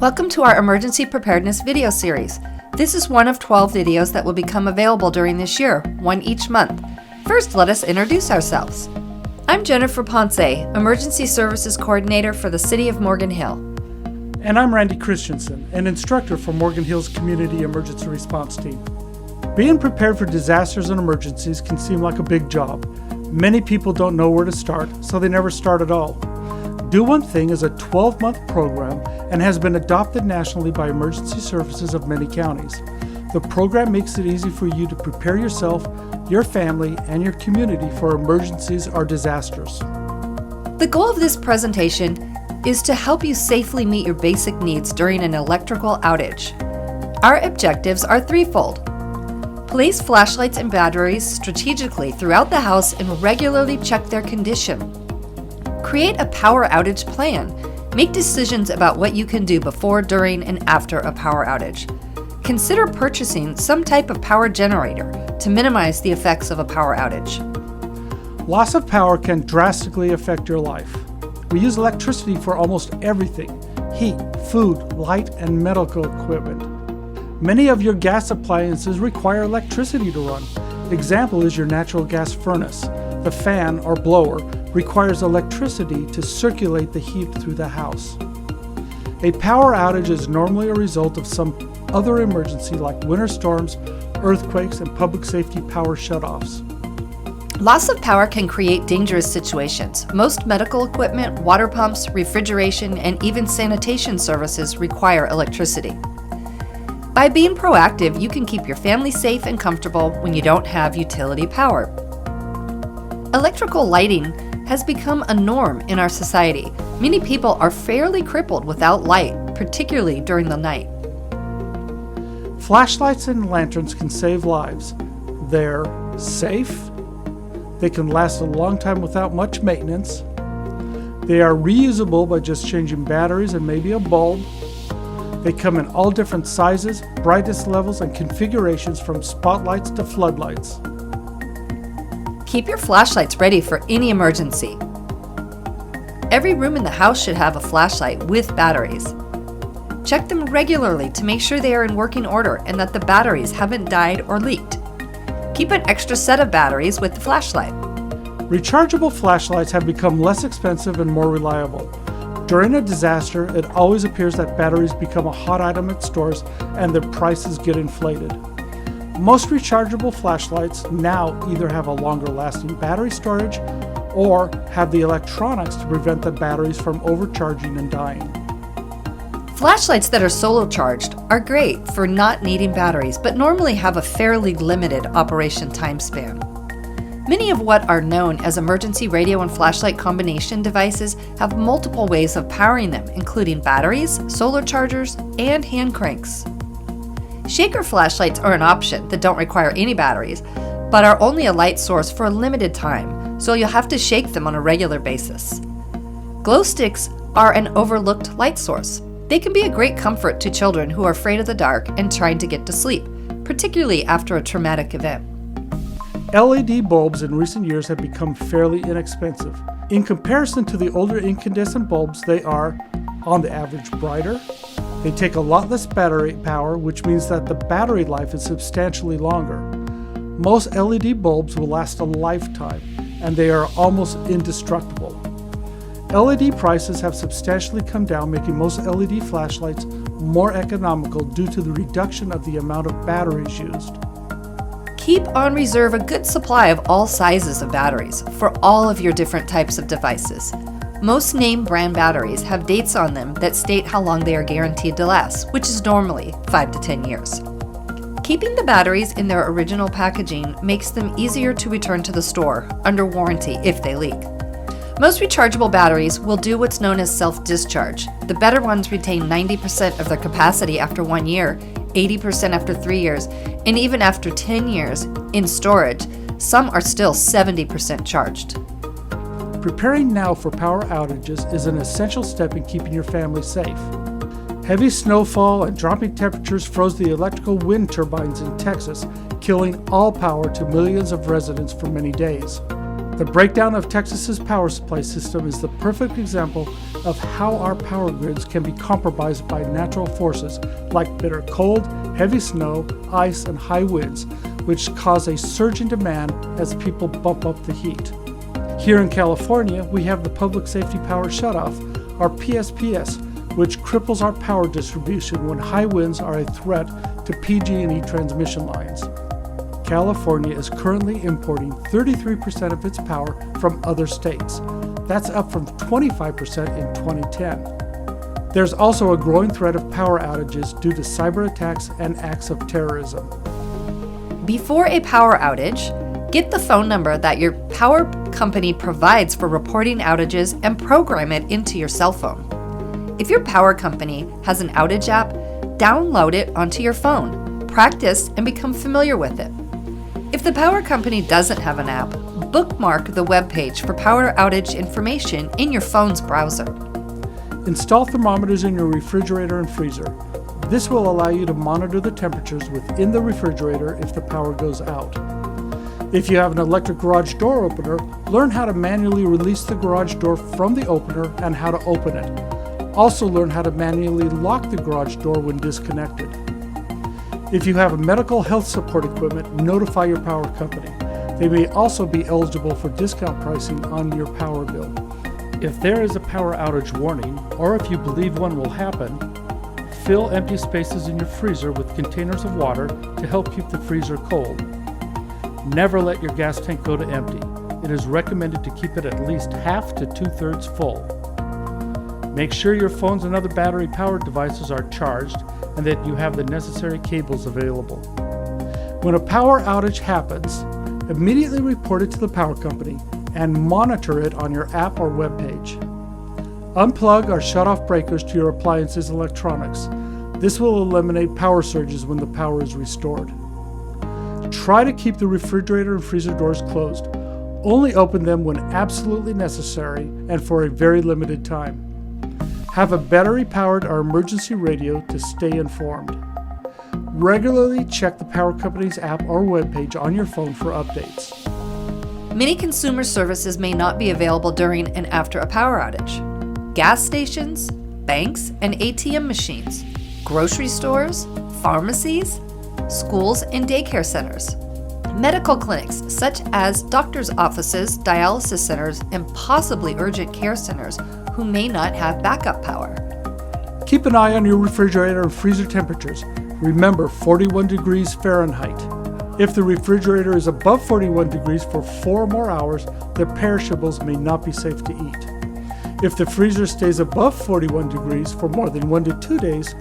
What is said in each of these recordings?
Welcome to our Emergency Preparedness video series. This is one of 12 videos that will become available during this year, one each month. First, let us introduce ourselves. I'm Jennifer Ponce, Emergency Services Coordinator for the City of Morgan Hill. And I'm Randy Christensen, an instructor for Morgan Hill's Community Emergency Response Team. Being prepared for disasters and emergencies can seem like a big job. Many people don't know where to start, so they never start at all. Do One Thing is a 12-month program and has been adopted nationally by emergency services of many counties. The program makes it easy for you to prepare yourself, your family, and your community for emergencies or disasters. The goal of this presentation is to help you safely meet your basic needs during an electrical outage. Our objectives are threefold. Place flashlights and batteries strategically throughout the house and regularly check their condition. Create a power outage plan. Make decisions about what you can do before, during, and after a power outage. Consider purchasing some type of power generator to minimize the effects of a power outage. Loss of power can drastically affect your life. We use electricity for almost everything: heat, food, light, and medical equipment. Many of your gas appliances require electricity to run. Example is your natural gas furnace. The fan or blower requires electricity to circulate the heat through the house. A power outage is normally a result of some other emergency like winter storms, earthquakes, and public safety power shutoffs. Loss of power can create dangerous situations. Most medical equipment, water pumps, refrigeration, and even sanitation services require electricity. By being proactive, you can keep your family safe and comfortable when you don't have utility power. Electrical lighting has become a norm in our society. Many people are fairly crippled without light, particularly during the night. Flashlights and lanterns can save lives. They're safe. They can last a long time without much maintenance. They are reusable by just changing batteries and maybe a bulb. They come in all different sizes, brightness levels, and configurations from spotlights to floodlights. Keep your flashlights ready for any emergency. Every room in the house should have a flashlight with batteries. Check them regularly to make sure they are in working order and that the batteries haven't died or leaked. Keep an extra set of batteries with the flashlight. Rechargeable flashlights have become less expensive and more reliable. During a disaster, it always appears that batteries become a hot item at stores and their prices get inflated. Most rechargeable flashlights now either have a longer lasting battery storage or have the electronics to prevent the batteries from overcharging and dying. Flashlights that are solar charged are great for not needing batteries, but normally have a fairly limited operation time span. Many of what are known as emergency radio and flashlight combination devices have multiple ways of powering them, including batteries, solar chargers, and hand cranks. Shaker flashlights are an option that don't require any batteries, but are only a light source for a limited time, so you'll have to shake them on a regular basis. Glow sticks are an overlooked light source. They can be a great comfort to children who are afraid of the dark and trying to get to sleep, particularly after a traumatic event. LED bulbs in recent years have become fairly inexpensive. In comparison to the older incandescent bulbs, they are, on the average, brighter. They take a lot less battery power, which means that the battery life is substantially longer. Most LED bulbs will last a lifetime, and they are almost indestructible. LED prices have substantially come down, making most LED flashlights more economical due to the reduction of the amount of batteries used. Keep on reserve a good supply of all sizes of batteries for all of your different types of devices. Most name brand batteries have dates on them that state how long they are guaranteed to last, which is normally 5 to 10 years. Keeping the batteries in their original packaging makes them easier to return to the store under warranty if they leak. Most rechargeable batteries will do what's known as self-discharge. The better ones retain 90% of their capacity after 1 year, 80% after 3 years, and even after 10 years in storage, some are still 70% charged. Preparing now for power outages is an essential step in keeping your family safe. Heavy snowfall and dropping temperatures froze the electrical wind turbines in Texas, killing all power to millions of residents for many days. The breakdown of Texas's power supply system is the perfect example of how our power grids can be compromised by natural forces like bitter cold, heavy snow, ice, and high winds, which cause a surge in demand as people bump up the heat. Here in California, we have the Public Safety Power Shutoff, or PSPS, which cripples our power distribution when high winds are a threat to PG&E transmission lines. California is currently importing 33% of its power from other states. That's up from 25% in 2010. There's also a growing threat of power outages due to cyber attacks and acts of terrorism. Before a power outage, get the phone number that your power company provides for reporting outages and program it into your cell phone. If your power company has an outage app, download it onto your phone, practice, and become familiar with it. If the power company doesn't have an app, bookmark the web page for power outage information in your phone's browser. Install thermometers in your refrigerator and freezer. This will allow you to monitor the temperatures within the refrigerator if the power goes out. If you have an electric garage door opener, learn how to manually release the garage door from the opener and how to open it. Also learn how to manually lock the garage door when disconnected. If you have medical health support equipment, notify your power company. They may also be eligible for discount pricing on your power bill. If there is a power outage warning, or if you believe one will happen, fill empty spaces in your freezer with containers of water to help keep the freezer cold. Never let your gas tank go to empty. It is recommended to keep it at least half to 2/3 full. Make sure your phones and other battery-powered devices are charged and that you have the necessary cables available. When a power outage happens, immediately report it to the power company and monitor it on your app or web page. Unplug or shut off breakers to your appliances and electronics. This will eliminate power surges when the power is restored. Try to keep the refrigerator and freezer doors closed. Only open them when absolutely necessary and for a very limited time. Have a battery-powered or emergency radio to stay informed. Regularly check the power company's app or webpage on your phone for updates. Many consumer services may not be available during and after a power outage. Gas stations, banks and ATM machines, grocery stores, pharmacies, schools and daycare centers, medical clinics such as doctors' offices, dialysis centers, and possibly urgent care centers who may not have backup power. Keep an eye on your refrigerator and freezer temperatures. Remember 41 degrees Fahrenheit. If the refrigerator is above 41 degrees for 4 or more hours, the perishables may not be safe to eat. If the freezer stays above 41 degrees for more than 1 to 2 days,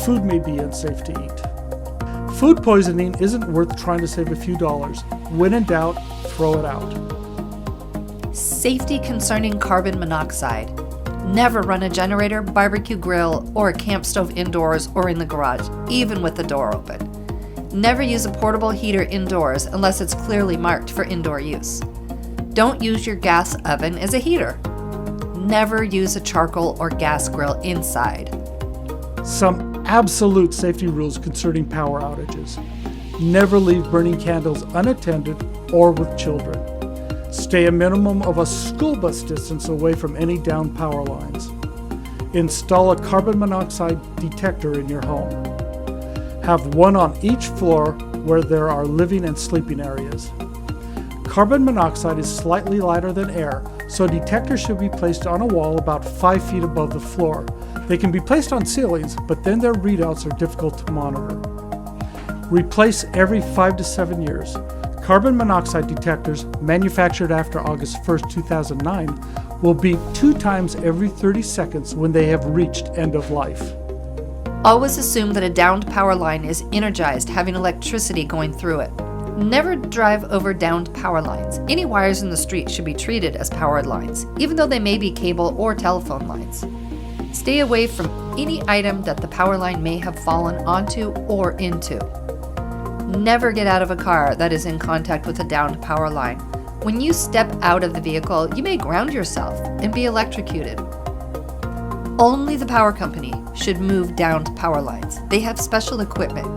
food may be unsafe to eat. Food poisoning isn't worth trying to save a few dollars. When in doubt, throw it out. Safety concerning carbon monoxide. Never run a generator, barbecue grill, or a camp stove indoors or in the garage, even with the door open. Never use a portable heater indoors unless it's clearly marked for indoor use. Don't use your gas oven as a heater. Never use a charcoal or gas grill inside. Some absolute safety rules concerning power outages. Never leave burning candles unattended or with children. Stay a minimum of a school bus distance away from any downed power lines. Install a carbon monoxide detector in your home. Have one on each floor where there are living and sleeping areas. Carbon monoxide is slightly lighter than air, so detectors should be placed on a wall about 5 feet above the floor. They can be placed on ceilings, but then their readouts are difficult to monitor. Replace every 5 to 7 years. Carbon monoxide detectors, manufactured after August 1st, 2009, will beep 2 times every 30 seconds when they have reached end of life. Always assume that a downed power line is energized, having electricity going through it. Never drive over downed power lines. Any wires in the street should be treated as powered lines, even though they may be cable or telephone lines. Stay away from any item that the power line may have fallen onto or into. Never get out of a car that is in contact with a downed power line. When you step out of the vehicle, you may ground yourself and be electrocuted. Only the power company should move downed power lines. They have special equipment.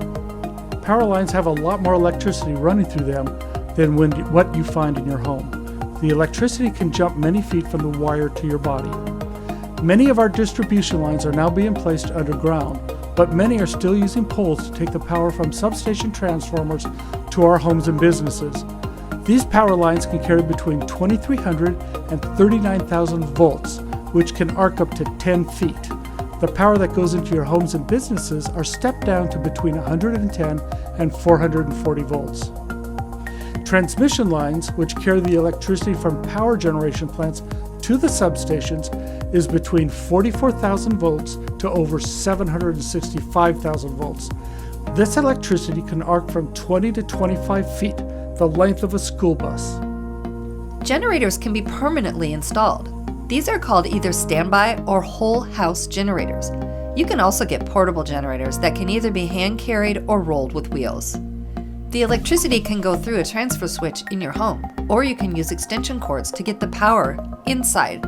Power lines have a lot more electricity running through them than what you find in your home. The electricity can jump many feet from the wire to your body. Many of our distribution lines are now being placed underground, but many are still using poles to take the power from substation transformers to our homes and businesses. These power lines can carry between 2,300 and 39,000 volts, which can arc up to 10 feet. The power that goes into your homes and businesses are stepped down to between 110 and 440 volts. Transmission lines, which carry the electricity from power generation plants to the substations, is between 44,000 volts to over 765,000 volts. This electricity can arc from 20 to 25 feet, the length of a school bus. Generators can be permanently installed. These are called either standby or whole house generators. You can also get portable generators that can either be hand carried or rolled with wheels. The electricity can go through a transfer switch in your home, or you can use extension cords to get the power inside.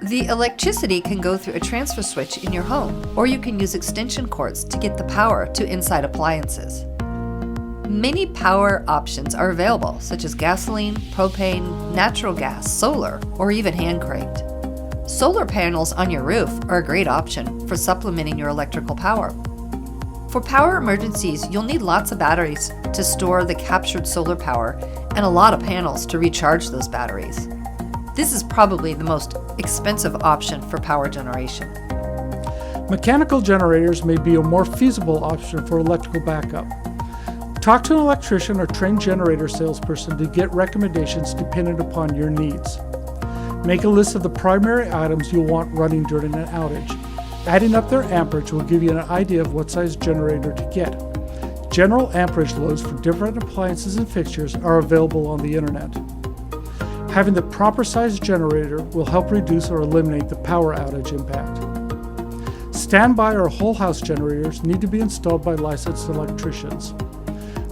The electricity can go through a transfer switch in your home, or you can use extension cords to get the power to inside appliances. Many power options are available, such as gasoline, propane, natural gas, solar, or even hand cranked. Solar panels on your roof are a great option for supplementing your electrical power. For power emergencies, you'll need lots of batteries to store the captured solar power and a lot of panels to recharge those batteries. This is probably the most expensive option for power generation. Mechanical generators may be a more feasible option for electrical backup. Talk to an electrician or trained generator salesperson to get recommendations dependent upon your needs. Make a list of the primary items you'll want running during an outage. Adding up their amperage will give you an idea of what size generator to get. General amperage loads for different appliances and fixtures are available on the internet. Having the proper size generator will help reduce or eliminate the power outage impact. Standby or whole house generators need to be installed by licensed electricians.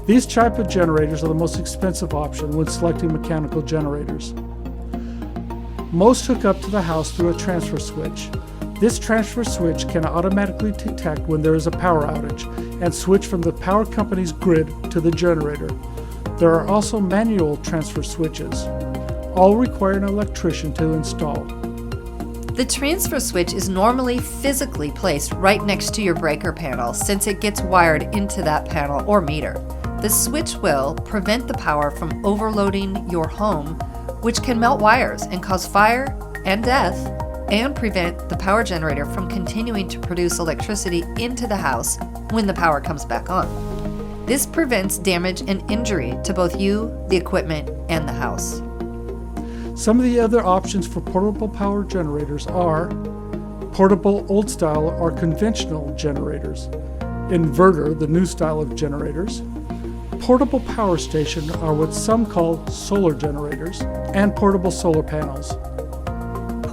These type of generators are the most expensive option when selecting mechanical generators. Most hook up to the house through a transfer switch. This transfer switch can automatically detect when there is a power outage and switch from the power company's grid to the generator. There are also manual transfer switches. All require an electrician to install. The transfer switch is normally physically placed right next to your breaker panel since it gets wired into that panel or meter. The switch will prevent the power from overloading your home, which can melt wires and cause fire and death, and prevent the power generator from continuing to produce electricity into the house when the power comes back on. This prevents damage and injury to both you, the equipment, and the house. Some of the other options for portable power generators are portable old style or conventional generators, inverter, the new style of generators, portable power station are what some call solar generators, and portable solar panels.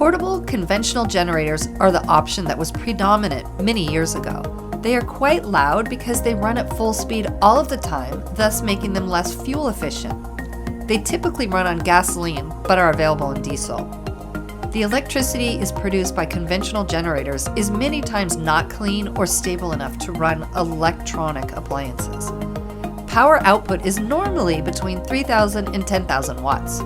Portable conventional generators are the option that was predominant many years ago. They are quite loud because they run at full speed all of the time, thus making them less fuel efficient. They typically run on gasoline, but are available in diesel. The electricity is produced by conventional generators is many times not clean or stable enough to run electronic appliances. Power output is normally between 3,000 and 10,000 watts.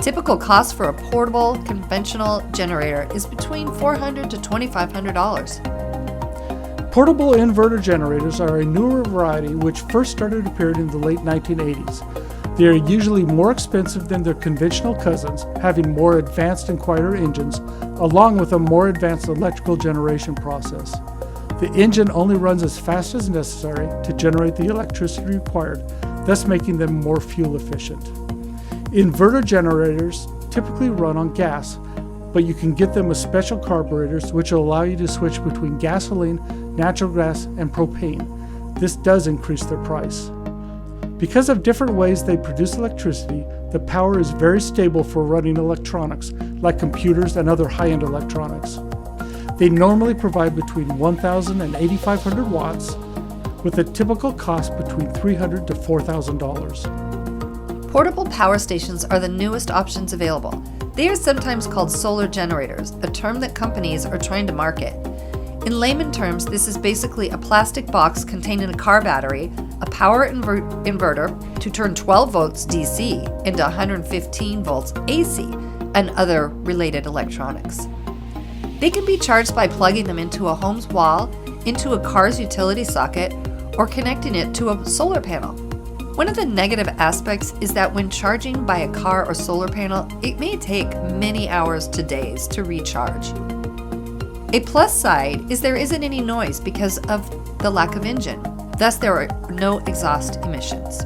Typical cost for a portable conventional generator is between $400 to $2,500. Portable inverter generators are a newer variety which first started appearing in the late 1980s. They are usually more expensive than their conventional cousins, having more advanced and quieter engines, along with a more advanced electrical generation process. The engine only runs as fast as necessary to generate the electricity required, thus making them more fuel efficient. Inverter generators typically run on gas, but you can get them with special carburetors which will allow you to switch between gasoline, natural gas, and propane. This does increase their price. Because of different ways they produce electricity, the power is very stable for running electronics, like computers and other high-end electronics. They normally provide between 1,000 and 8,500 watts, with a typical cost between $300 to $4,000. Portable power stations are the newest options available. They are sometimes called solar generators, a term that companies are trying to market. In layman terms, this is basically a plastic box containing a car battery, a power inverter to turn 12 volts DC into 115 volts AC, and other related electronics. They can be charged by plugging them into a home's wall, into a car's utility socket, or connecting it to a solar panel. One of the negative aspects is that when charging by a car or solar panel, it may take many hours to days to recharge. A plus side is there isn't any noise because of the lack of engine, thus there are no exhaust emissions.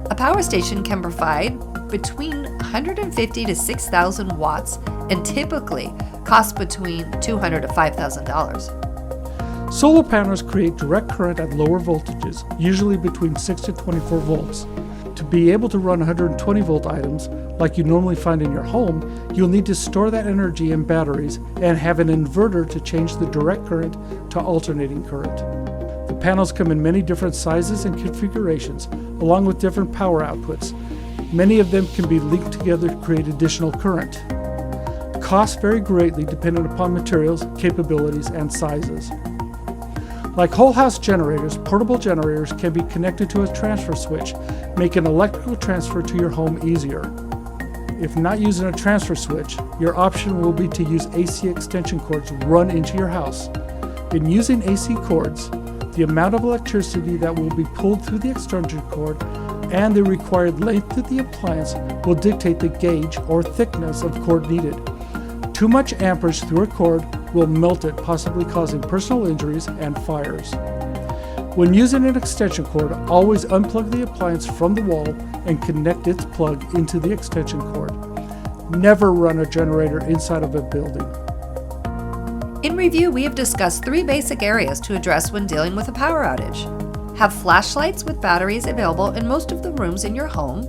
A power station can provide between 150 to 6,000 watts and typically cost between $200 to $5,000. Solar panels create direct current at lower voltages, usually between 6 to 24 volts. To be able to run 120 volt items, like you normally find in your home, you'll need to store that energy in batteries and have an inverter to change the direct current to alternating current. The panels come in many different sizes and configurations, along with different power outputs. Many of them can be linked together to create additional current. Costs vary greatly depending upon materials, capabilities, and sizes. Like whole house generators, portable generators can be connected to a transfer switch, making electrical transfer to your home easier. If not using a transfer switch, your option will be to use AC extension cords run into your house. In using AC cords, the amount of electricity that will be pulled through the extension cord and the required length of the appliance will dictate the gauge or thickness of cord needed. Too much amperage through a cord will melt it, possibly causing personal injuries and fires. When using an extension cord, always unplug the appliance from the wall and connect its plug into the extension cord. Never run a generator inside of a building. In review, we have discussed 3 basic areas to address when dealing with a power outage. Have flashlights with batteries available in most of the rooms in your home.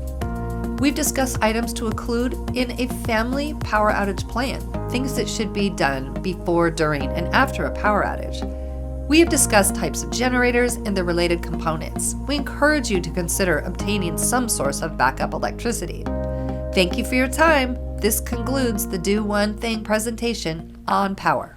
We've discussed items to include in a family power outage plan, things that should be done before, during, and after a power outage. We have discussed types of generators and their related components. We encourage you to consider obtaining some source of backup electricity. Thank you for your time. This concludes the Do One Thing presentation on power.